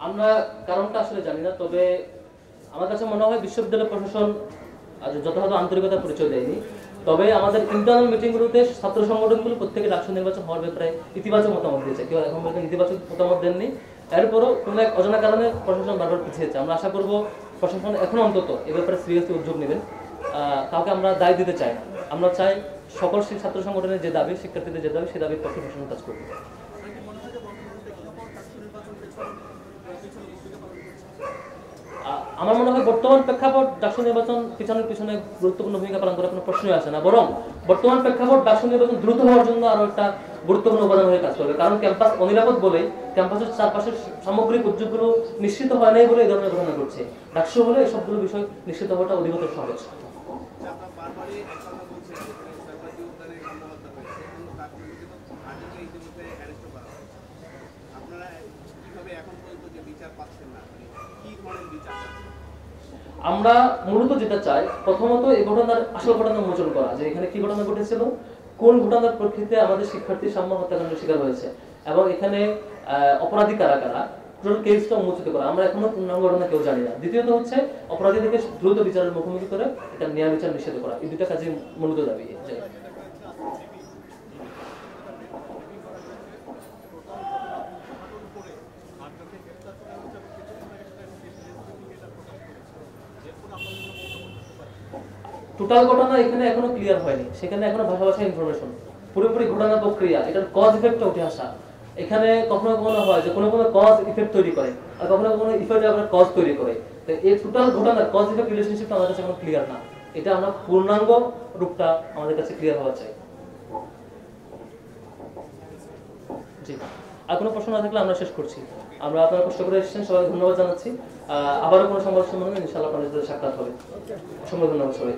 আমরা কারণটা আসলে জানি না, তবে আমার কাছে মনে হয় বিশ্ববিদ্যালয় প্রশাসন যথাযথ আন্তরিকতার পরিচয় দেয়নি। তবে আমাদের ইন্টারনাল মিটিংগুলোতে ছাত্র সংগঠনগুলো প্রত্যেকে ডাকসু নির্বাচন হওয়ার ব্যাপারে ইতিবাচক মতামত দিয়েছে, কেউ এখন পর্যন্ত ইতিবাচক মতামত দেননি। এরপরও কোনো এক অজানা কারণে প্রশাসন বারবার পিছিয়েছে। আমরা আশা করব প্রশাসন এখন অন্তত এ ব্যাপারে সিরিয়াসলি উদ্যোগ নেবেন। কাউকে আমরা দায় দিতে চাই না। আমরা চাই সকল ছাত্র সংগঠনের যে দাবি, শিক্ষার্থীদের যে দাবি, সে দাবির পক্ষে প্রশাসন কাজ করবে। আমার মনে হয় বর্তমান প্রেক্ষাপট ডাকসু নির্বাচন পিছনের পিছনে গুরুত্বপূর্ণ ভূমিকা পালন করার কোনো প্রশ্নই আসে না, বরং বর্তমান প্রেক্ষাপট ডাকসু নির্বাচন দ্রুত হওয়ার জন্য আরো একটা গুরুত্বপূর্ণ উপাদান হয়ে কাজ করবে। কারণ ক্যাম্পাস অনিরাপদ বলেই ক্যাম্পাসের চারপাশের সামগ্রিক উদ্যোগগুলো নিশ্চিত হয় নাই বলে এই ধরনের ঘটনা ঘটছে। ডাকসু হলে এই সবগুলো বিষয় নিশ্চিত হওয়াটা অধিকতর সহজ। আমরা মূলত যেটা চাই, প্রথমত এই ঘটনার আসল ঘটনা উন্মোচন করা, যে এখানে কি ঘটনা ঘটেছিল, কোন ঘটনার প্রেক্ষিতে আমাদের শিক্ষার্থী সাম্য হত্যাকাণ্ডের শিকার হয়েছে এবং এখানে অপরাধী কারা কারা, টোটাল কেসটা উন্মোচিত করা। আমরা এখনো পূর্ণাঙ্গ ঘটনা কেউ জানি না। দ্বিতীয়ত হচ্ছে অপরাধীদেরকে দ্রুত বিচারের মুখোমুখি করে এটা ন্যায় বিচার নিষেধ করা। এই দুটা কাজে মূলত দাবি। টোটাল ঘটনা এখানে এখনো ক্লিয়ার হয়নি, সেখানে এখনো ভাষা ভাষা ইনফরমেশন, পুরোপুরি ঘটনা প্রক্রিয়া, এটার কজ ইফেক্টটা উঠে আসা। এখানে কখনো কখনো হয় যে কোনো কজ ইফেক্ট তৈরি করে, আর কখনো কখনো ইফেক্ট আবার কজ তৈরি করে। তো এই টোটাল ঘটনার কজ ইফেক্ট রিলেশনশিপটা আমাদের কাছে এখনো ক্লিয়ার না। এটা আমরা পূর্ণাঙ্গ রূপটা আমাদের কাছে ক্লিয়ার হওয়া চাই। জি, আর কোনো প্রশ্ন না থাকলে আমরা শেষ করছি। আমরা আপনারা কষ্ট করে এসেছেন, সবাইকে ধন্যবাদ জানাচ্ছি। আবারও কোনো সমস্যা মনে হয় ইনশাআল্লাহ আপনাদের সাথে সাক্ষাৎ হবে। অসংখ্য ধন্যবাদ সবাই।